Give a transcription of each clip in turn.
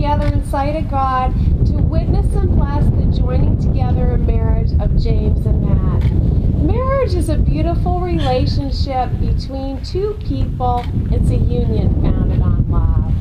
together in sight of God to witness and bless the joining together in marriage of James and Matt. Marriage is a beautiful relationship between two people. It's a union founded on love.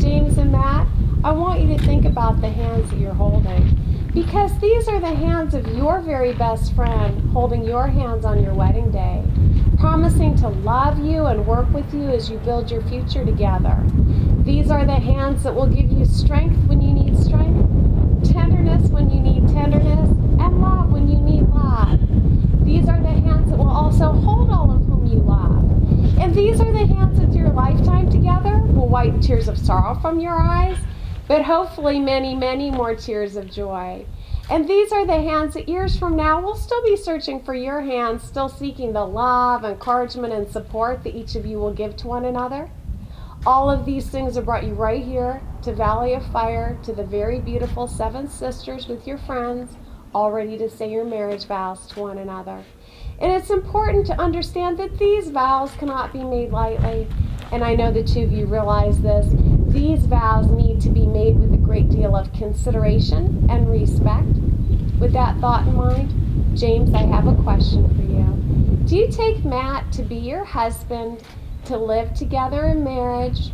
James and Matt, I want you to think about the hands that you're holding, because these are the hands of your very best friend holding your hands on your wedding day, promising to love you and work with you as you build your future together. These are the hands that will give you strength when you need strength, tenderness when you need tenderness, and love when you need love. These are the hands that will also hold all of whom you love. And these are the hands that through your lifetime together will wipe tears of sorrow from your eyes, but hopefully many, many more tears of joy. And these are the hands that years from now will still be searching for your hands, still seeking the love, encouragement, and support that each of you will give to one another. All of these things have brought you right here to Valley of Fire, to the very beautiful Seven Sisters with your friends, all ready to say your marriage vows to one another. And it's important to understand that these vows cannot be made lightly. And I know the two of you realize this. These vows need to be made with a great deal of consideration and respect. With that thought in mind, James, I have a question for you. Do you take Matt to be your husband, to live together in marriage,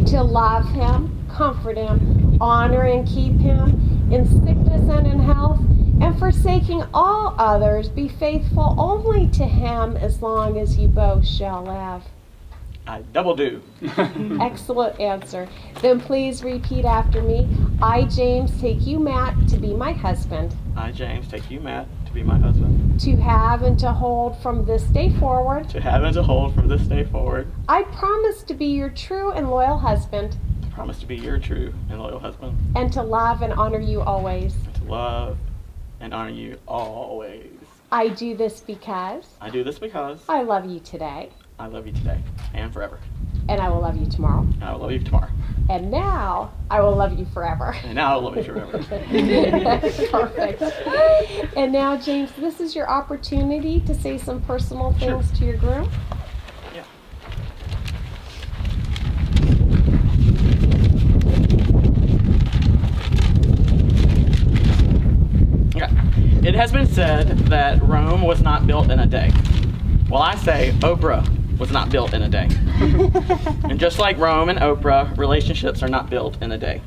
to love him, comfort him, honor and keep him in sickness and in health, and forsaking all others, be faithful only to him as long as you both shall live? I double do. Excellent answer. Then please repeat after me. I, James, take you, Matt, to be my husband. I, James, take you, Matt, to be my husband. To have and to hold from this day forward. To have and to hold from this day forward. I promise to be your true and loyal husband. I promise to be your true and loyal husband. And to love and honor you always. And to love and honor you always. I do this because. I do this because. I love you today. I love you today and forever. And I will love you tomorrow. And I will love you tomorrow. And now I will love you forever. And now I will love you forever. Perfect. And now, James, this is your opportunity to say some personal things to your groom. Yeah. Okay. It has been said that Rome was not built in a day. Well, I say Oprah was not built in a day. And just like Rome and Oprah, relationships are not built in a day.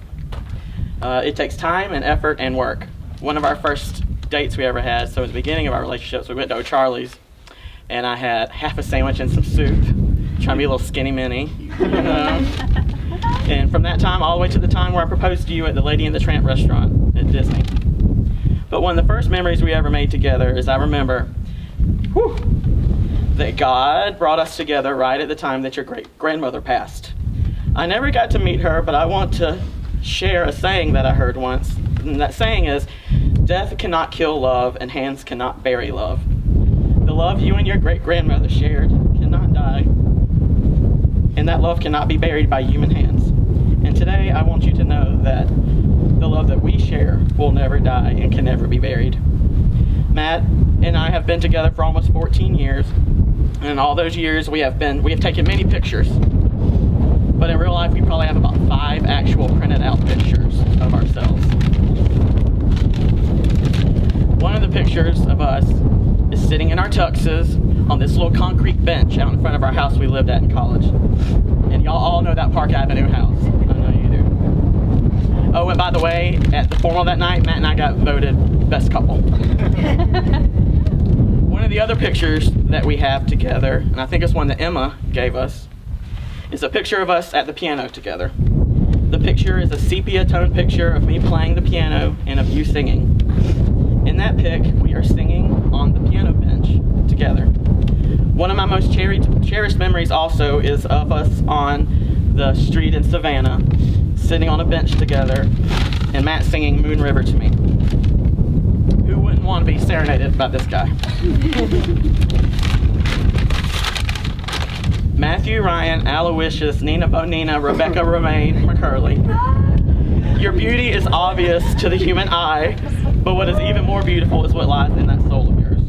It takes time and effort and work. One of our first dates we ever had, so at the beginning of our relationships, we went to O'Charlie's, and I had half a sandwich and some soup, trying to be a little skinny mini. And from that time all the way to the time where I proposed to you at the Lady and the Tramp restaurant at Disney. But one of the first memories we ever made together is I remember, that God brought us together right at the time that your great-grandmother passed. I never got to meet her, but I want to share a saying that I heard once. And that saying is, death cannot kill love and hands cannot bury love. The love you and your great-grandmother shared cannot die, and that love cannot be buried by human hands. And today I want you to know that the love that we share will never die and can never be buried. Matt and I have been together for almost 14 years. And in all those years, we have taken many pictures. But in real life, we probably have about 5 actual printed out pictures of ourselves. One of the pictures of us is sitting in our tuxes on this little concrete bench out in front of our house we lived at in college. And y'all all know that Park Avenue house. I know you do. Oh, and by the way, at the formal that night, Matt and I got voted best couple. One of the other pictures that we have together, and I think it's one that Emma gave us, is a picture of us at the piano together. The picture is a sepia tone picture of me playing the piano and of you singing. In that pic, we are singing on the piano bench together. One of my most cherished memories also is of us on the street in Savannah, sitting on a bench together, and Matt singing Moon River to me. Who wouldn't want to be serenaded by this guy? Matthew, Ryan, Aloysius, Nina Bonina, Rebecca, Romaine, McCurley. Your beauty is obvious to the human eye, but what is even more beautiful is what lies in that soul of yours.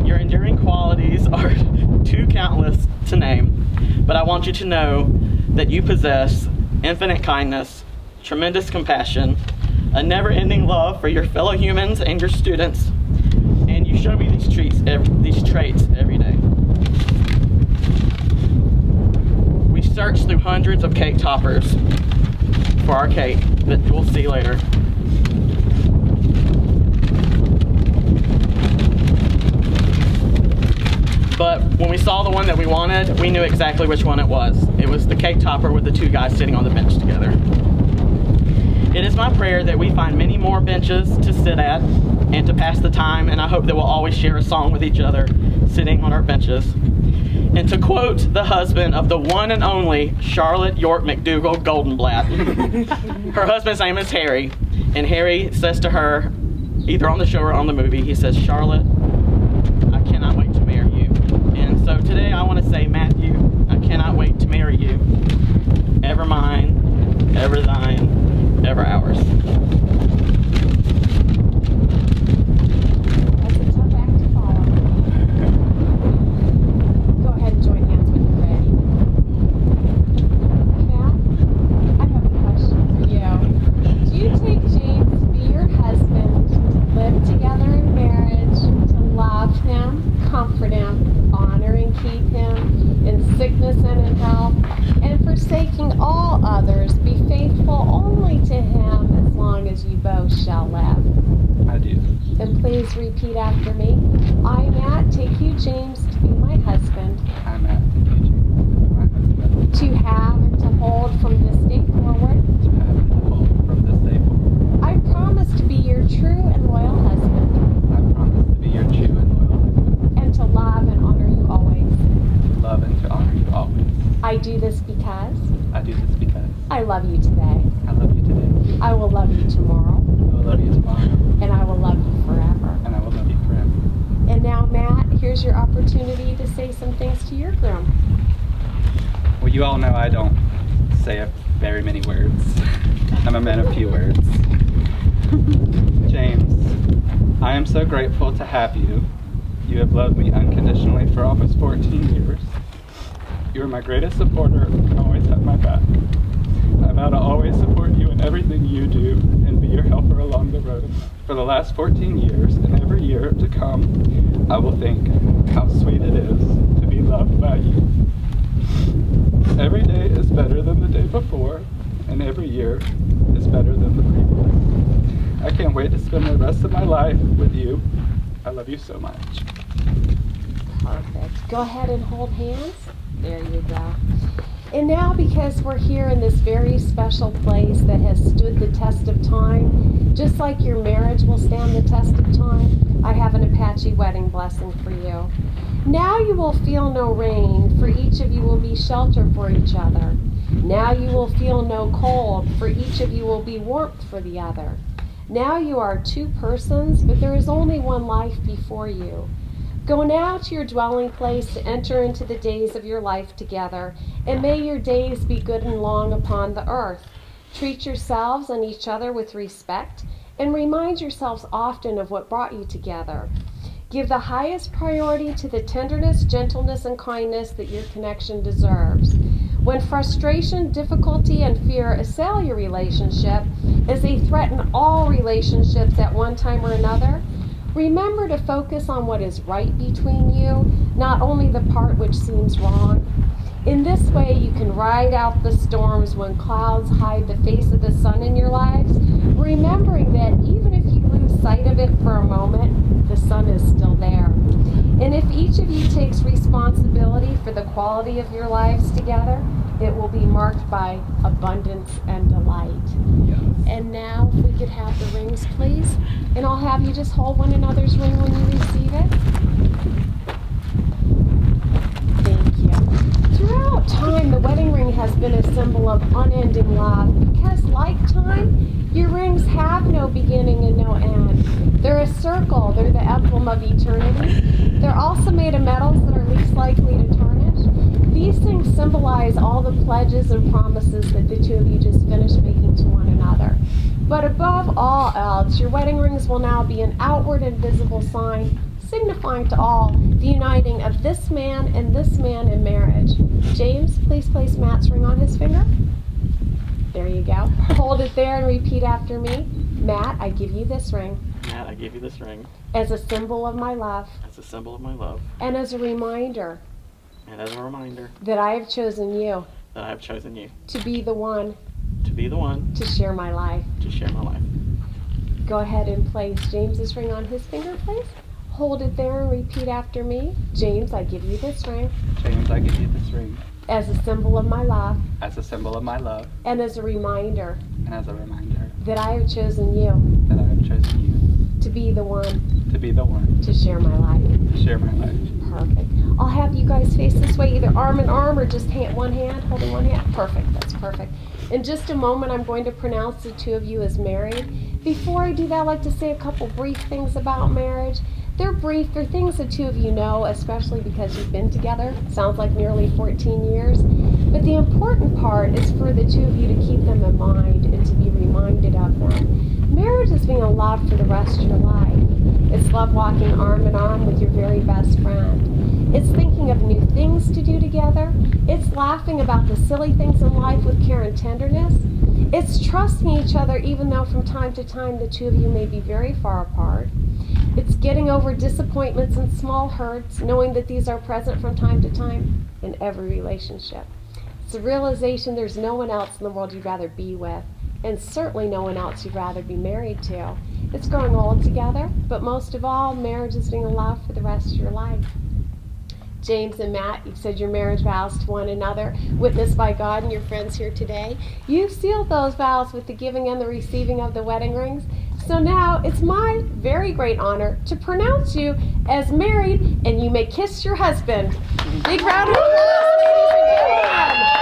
Your enduring qualities are too countless to name, but I want you to know that you possess infinite kindness, tremendous compassion, a never-ending love for your fellow humans and your students, and you show me these traits every day. We searched through hundreds of cake toppers for our cake that we'll see later. But when we saw the one that we wanted, we knew exactly which one it was. It was the cake topper with the two guys sitting on the bench together. It is my prayer that we find many more benches to sit at and to pass the time, and I hope that we'll always share a song with each other sitting on our benches. And to quote the husband of the one and only Charlotte York McDougall Goldenblatt, her husband's name is Harry, and Harry says to her, either on the show or on the movie, he says, "Charlotte, I cannot wait to marry you." And so today I want to say, Matthew, I cannot wait to marry you. Ever mine, ever thine, ever ours. That's a tough act to follow. Go ahead and join hands when you're ready. Matt, I have a question for you. Do you take James to be your husband, to live together in marriage, to love him, comfort him, honor and keep him in sickness and in health, and forsaking all others, be faithful only to him as long as you both shall live? I do. Then please repeat after me. I, Matt, take you, James, to be my husband, I, Matt, take you, James, my husband, to have and to hold from this day forward. to have and to hold from this day forward. I promise to be your true and loyal husband, I promise to be your true and loyal husband, and to love and honor you always. to love and to honor you always. I do this because I do this because I love you today. I love you today. I will love you tomorrow, I will love you tomorrow, and I will love you forever. and I will love you forever. And now, Matt, here's your opportunity to say some things to your groom. Well, you all know I don't say very many words. I'm a man of few words. James, I am so grateful to have you. You have loved me unconditionally for almost 14 years. You are my greatest supporter and always have my back. I vow to always support you in everything you do and be your helper along the road. For the last 14 years and every year to come, I will think how sweet it is to be loved by you. Every day is better than the day before, and every year is better than the previous. I can't wait to spend the rest of my life with you. I love you so much. Perfect. Go ahead and hold hands. There you go. And now, because we're here in this very special place that has stood the test of time, just like your marriage will stand the test of time, I have an Apache wedding blessing for you. Now you will feel no rain, for each of you will be shelter for each other. Now you will feel no cold, for each of you will be warmth for the other. Now you are two persons, but there is only one life before you. Go now to your dwelling place to enter into the days of your life together, and may your days be good and long upon the earth. Treat yourselves and each other with respect, and remind yourselves often of what brought you together. Give the highest priority to the tenderness, gentleness, and kindness that your connection deserves. When frustration, difficulty, and fear assail your relationship, as they threaten all relationships at one time or another, remember to focus on what is right between you, not only the part which seems wrong. In this way, you can ride out the storms when clouds hide the face of the sun in your lives, remembering that even if you lose sight of it for a moment, the sun is still there. And if each of you takes responsibility for the quality of your lives together, it will be marked by abundance and delight. Yes. And now, if we could have the rings, please. And I'll have you just hold one another's ring when you receive it. Thank you. Throughout time, the wedding ring has been a symbol of unending love, because like time, your rings have no beginning and no end. They're a circle. They're the emblem of eternity. They're also made of metals that are least likely to tarnish. These things symbolize all the pledges and promises that the two of you just finished making to one another. But above all else, your wedding rings will now be an outward and visible sign, signifying to all the uniting of this man and this man in marriage. James, please place Matt's ring on his finger. There you go. Hold it there and repeat after me. Matt, I give you this ring Matt, I give you this ring as a symbol of my love as a symbol of my love and as a reminder and as a reminder that I have chosen you that I have chosen you to be the one to be the one to share my life. to share my life. Go ahead and place James's ring on his finger, please. Hold it there and repeat after me. James, I give you this ring James, I give you this ring as a symbol of my love as a symbol of my love and as a reminder and as a reminder that I have chosen you that I have chosen you to be the one to be the one to share my life. to share my life. Perfect. I'll have you guys face this way, either arm in arm or just one hand, holding one hand. Perfect. That's perfect. In just a moment, I'm going to pronounce the two of you as married. Before I do that, I'd like to say a couple brief things about marriage. They're brief. They're things the two of you know, especially because you've been together. Sounds like nearly 14 years. But the important part is for the two of you to keep them in mind and to be reminded of them. Marriage is being in love for the rest of your life. It's love walking arm in arm with your very best friend. It's thinking of new things to do together. It's laughing about the silly things in life with care and tenderness. It's trusting each other even though from time to time the two of you may be very far apart. It's getting over disappointments and small hurts, knowing that these are present from time to time in every relationship. It's the realization there's no one else in the world you'd rather be with, and certainly no one else you'd rather be married to. It's growing old together, but most of all, marriage is being in love for the rest of your life. James and Matt, you've said your marriage vows to one another, witnessed by God and your friends here today. You've sealed those vows with the giving and the receiving of the wedding rings. So now it's my very great honor to pronounce you as married, and you may kiss your husband. Big round of applause, ladies and gentlemen.